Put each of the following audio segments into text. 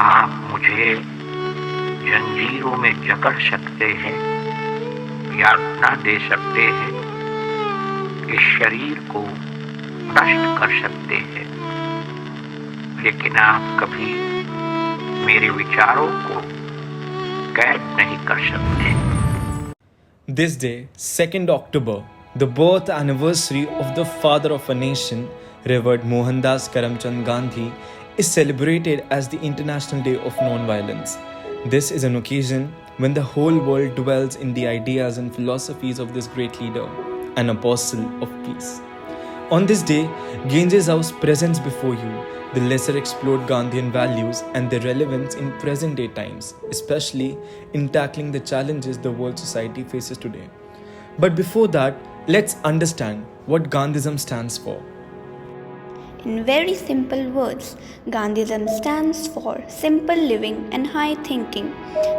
आप मुझे जंजीरों में जकड़ सकते हैं, यातना दे सकते हैं, इस शरीर को नष्ट कर सकते हैं, लेकिन आप कभी मेरे विचारों को कैद नहीं कर सकते। This day, 2nd October, the birth anniversary of the father of a nation, Revered Mohandas Karamchand Gandhi, is celebrated as the International Day of Non-Violence. This is an occasion when the whole world dwells in the ideas and philosophies of this great leader, an apostle of peace. On this day, Ganges House presents before you the lesser explored Gandhian values and their relevance in present day times, especially in tackling the challenges the world society faces today. But before that, let's understand what Gandhism stands for. In very simple words, Gandhism stands for simple living and high thinking,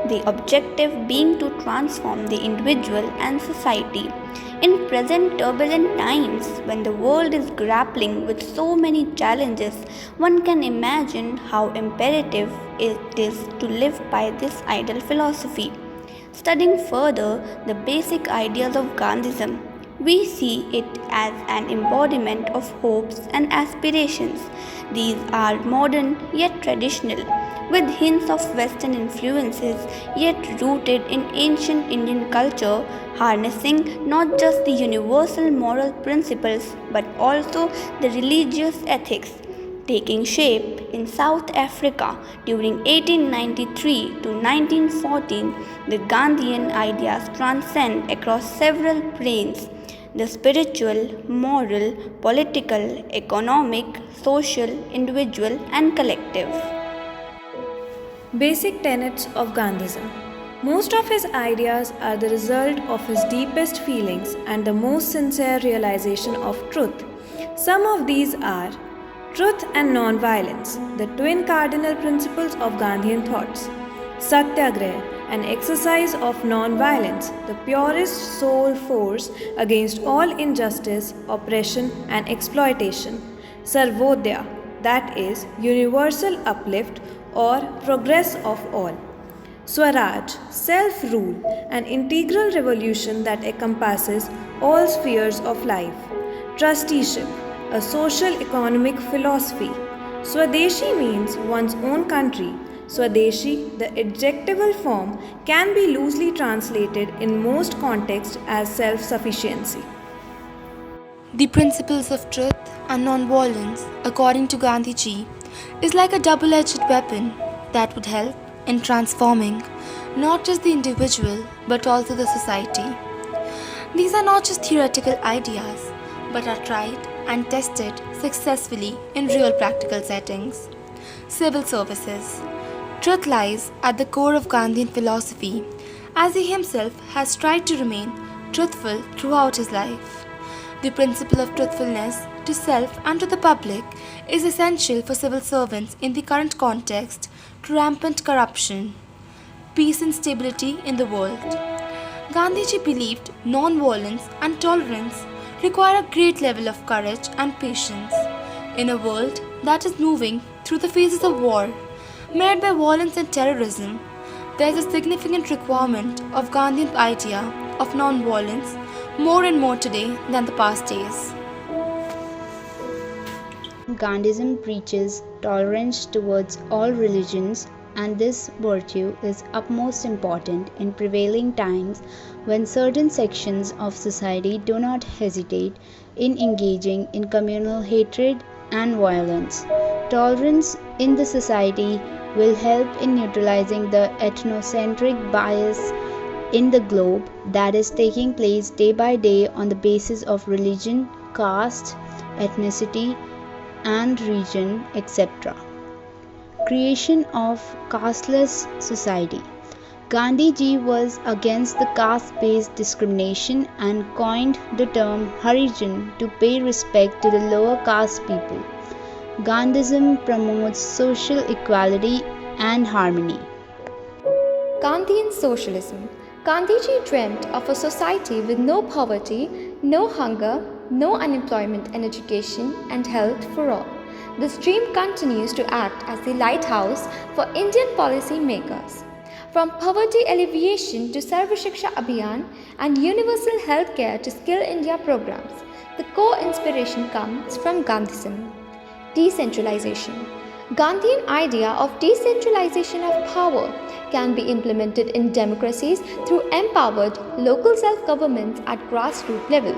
the objective being to transform the individual and society. In present turbulent times, when the world is grappling with so many challenges, one can imagine how imperative it is to live by this ideal philosophy. Studying further the basic ideas of Gandhism, we see it as an embodiment of hopes and aspirations. These are modern yet traditional, with hints of Western influences yet rooted in ancient Indian culture, harnessing not just the universal moral principles but also the religious ethics. Taking shape in South Africa during 1893 to 1914, the Gandhian ideas transcend across several planes: the spiritual, moral, political, economic, social, individual, and collective. Basic tenets of Gandhism. Most of his ideas are the result of his deepest feelings and the most sincere realization of truth. Some of these are truth and non-violence, the twin cardinal principles of Gandhian thoughts; Satyagraha, an exercise of non-violence, the purest soul force against all injustice, oppression, and exploitation; Sarvodaya, that is, universal uplift or progress of all; Swaraj, self-rule, an integral revolution that encompasses all spheres of life; trusteeship, a social economic philosophy. Swadeshi means one's own country. Swadeshi, the adjectival form, can be loosely translated in most contexts as self-sufficiency. The principles of truth and non-violence, according to Gandhiji, is like a double-edged weapon that would help in transforming not just the individual but also the society. These are not just theoretical ideas but are tried and tested successfully in real practical settings. Civil services. Truth lies at the core of Gandhian philosophy, as he himself has tried to remain truthful throughout his life. The principle of truthfulness to self and to the public is essential for civil servants in the current context to rampant corruption, peace and stability in the world. Gandhiji believed non-violence and tolerance require a great level of courage and patience. In a world that is moving through the phases of war, marred by violence and terrorism, there is a significant requirement of Gandhian idea of non-violence more and more today than the past days. Gandhism preaches tolerance towards all religions, and this virtue is utmost important in prevailing times when certain sections of society do not hesitate in engaging in communal hatred and violence. Tolerance in the society will help in neutralizing the ethnocentric bias in the globe that is taking place day by day on the basis of religion, caste, ethnicity, and region, etc. Creation of casteless society. Gandhiji was against the caste-based discrimination and coined the term Harijan to pay respect to the lower caste people. Gandhism promotes social equality and harmony. Gandhian socialism. Gandhiji dreamt of a society with no poverty, no hunger, no unemployment and education and health for all. the stream continues to act as the lighthouse for Indian policy makers. From poverty alleviation to Sarva Shiksha Abhiyan and universal healthcare to Skill India programs, the core inspiration comes from Gandhism. Decentralization. Gandhian idea of decentralization of power can be implemented in democracies through empowered local self-governments at grassroots level.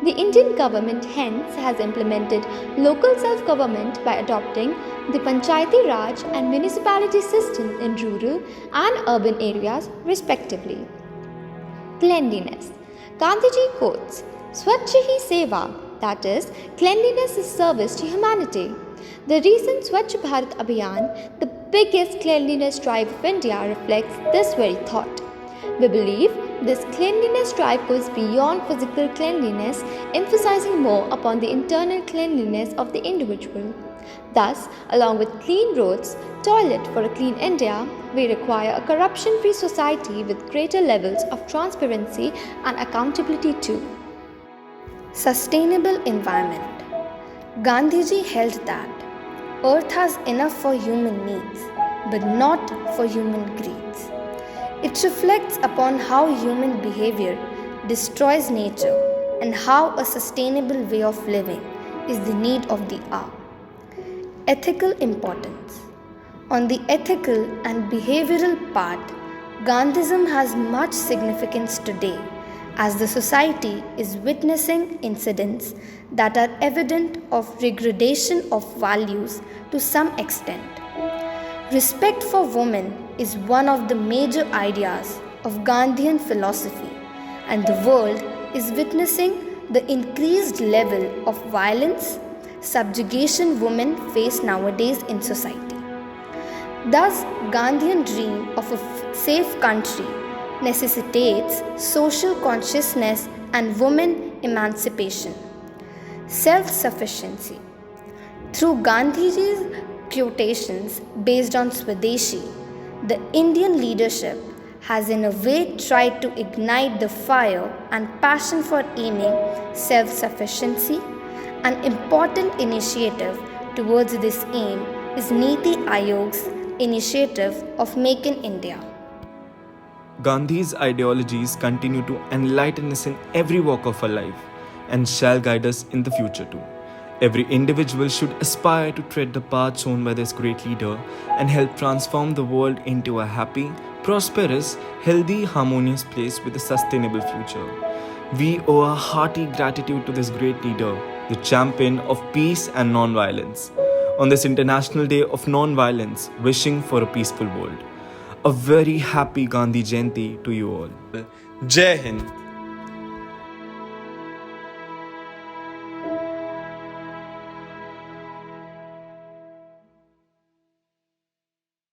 The Indian government hence has implemented local self-government by adopting the Panchayati Raj and municipality system in rural and urban areas respectively. Cleanliness. Gandhiji quotes, Swachh hi seva, that is, cleanliness is service to humanity. The recent Swachh Bharat Abhiyan, the biggest cleanliness drive of India, reflects this very thought. We believe this cleanliness drive goes beyond physical cleanliness, emphasizing more upon the internal cleanliness of the individual. Thus, along with clean roads, toilet for a clean India, we require a corruption-free society with greater levels of transparency and accountability too. Sustainable environment. Gandhiji held that earth has enough for human needs, but not for human greeds. It reflects upon how human behavior destroys nature and how a sustainable way of living is the need of the hour. Ethical importance. On the ethical and behavioral part, Gandhism has much significance today as the society is witnessing incidents that are evident of degradation of values to some extent. Respect for women is one of the major ideas of Gandhian philosophy, and the world is witnessing the increased level of violence, subjugation women face nowadays in society. Thus, Gandhian dream of a safe country necessitates social consciousness and women emancipation. Self-sufficiency. Through Gandhiji's quotations based on Swadeshi, the Indian leadership has in a way tried to ignite the fire and passion for aiming self-sufficiency. An important initiative towards this aim is Niti Ayog's initiative of Make in India. Gandhi's ideologies continue to enlighten us in every walk of our life and shall guide us in the future too. Every individual should aspire to tread the path shown by this great leader and help transform the world into a happy, prosperous, healthy, harmonious place with a sustainable future. We owe a hearty gratitude to this great leader, the champion of peace and non-violence. On this International Day of Non-Violence, wishing for a peaceful world. A very happy Gandhi Jayanti to you all. Jai Hind.